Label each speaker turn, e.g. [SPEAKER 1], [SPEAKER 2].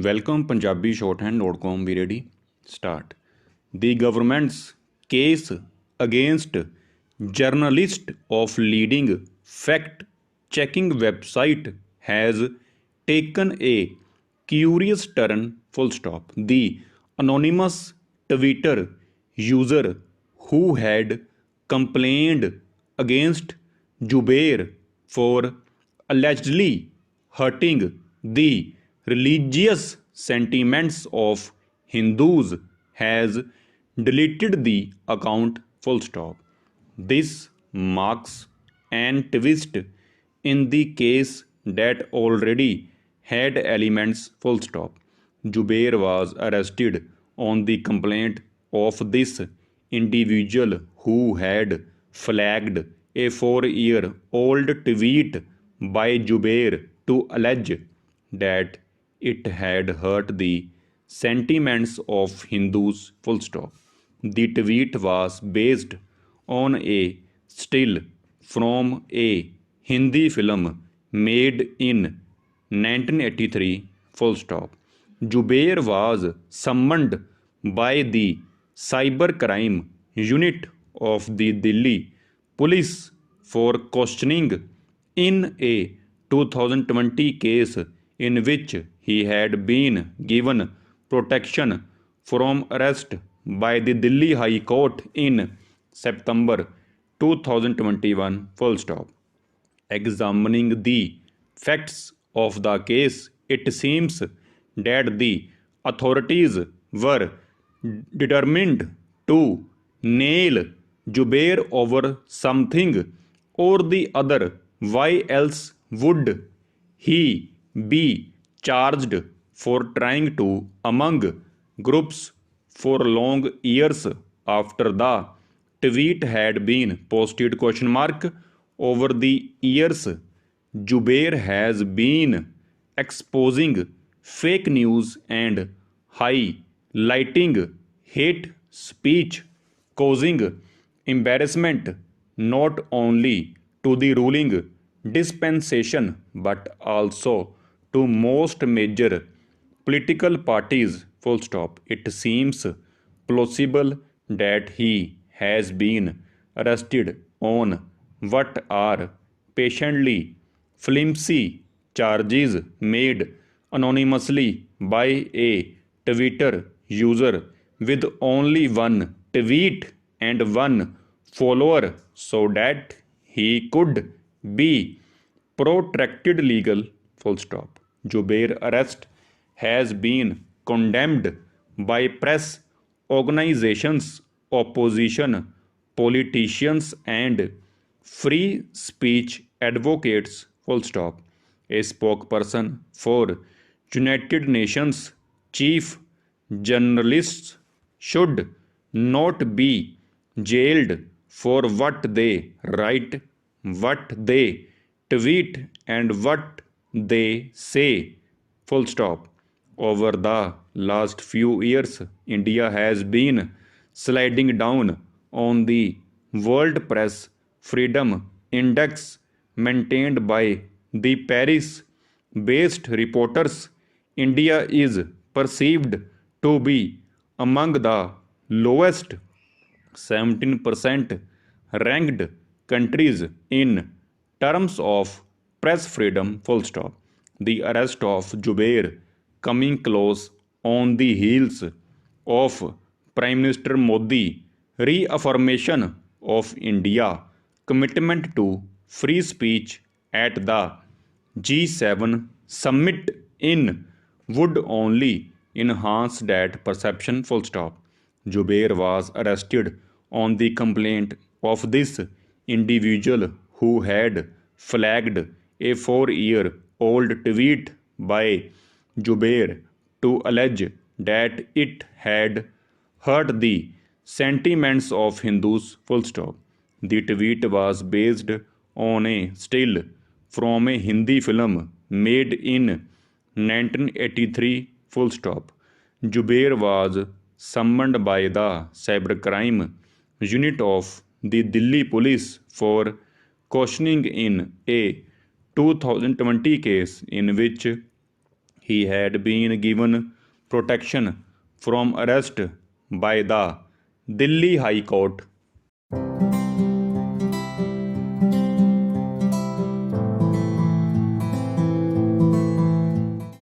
[SPEAKER 1] Welcome Punjabi Shorthand.com. Be ready. Start. The government's case against journalist of leading fact-checking website has taken a curious turn. Full stop. The anonymous Twitter user who had complained against Jubair for allegedly hurting the religious sentiments of Hindus has deleted the account. Full stop. This marks an twist in the case that already had elements. Full stop. Jubair was arrested on the complaint of this individual who had flagged a 4-year old tweet by Jubair to allege that it had hurt the sentiments of Hindus. Full stop. The tweet was based on a still from a Hindi film made in 1983. Full stop. Jubair was summoned by the cybercrime unit of the Delhi police for questioning in a 2020 case in which he had been given protection from arrest by the Delhi High Court in September 2021. Full stop. Examining the facts of the case, it seems that the authorities were determined to nail Jubair over something or the other. Why else would he be charged for trying to among groups for long years after the tweet had been posted? Question mark. Over the years, Jubair has been exposing fake news and highlighting hate speech, causing embarrassment not only to the ruling dispensation but also to most major political parties. Full stop. It seems plausible that he has been arrested on what are patiently flimsy charges made anonymously by a Twitter user with only one tweet and one follower so that he could be protracted legal. Full stop. Jubair arrest has been condemned by press organizations, opposition politicians and free speech advocates. Full stop. A spokesperson for United Nations chief journalists should not be jailed for what they write, what they tweet, and what they say. Full stop. Over the last few years, India has been sliding down on the World Press Freedom Index maintained by the Paris based reporters. India is perceived to be among the lowest 17% ranked countries in terms of press freedom. Full stop. The arrest of Jubair coming close on the heels of Prime Minister Modi reaffirmation of India commitment to free speech at the G7 summit in would only enhance that perception. Full stop. Jubair was arrested on the complaint of this individual who had flagged a 4-year old tweet by Jubair to allege that it had hurt the sentiments of Hindus. Full stop. The tweet was based on a still from a Hindi film made in 1983. Full stop. Jubair was summoned by the cybercrime unit of the Delhi police for questioning in a 2020 case in which He had been given protection from arrest by the Delhi High Court.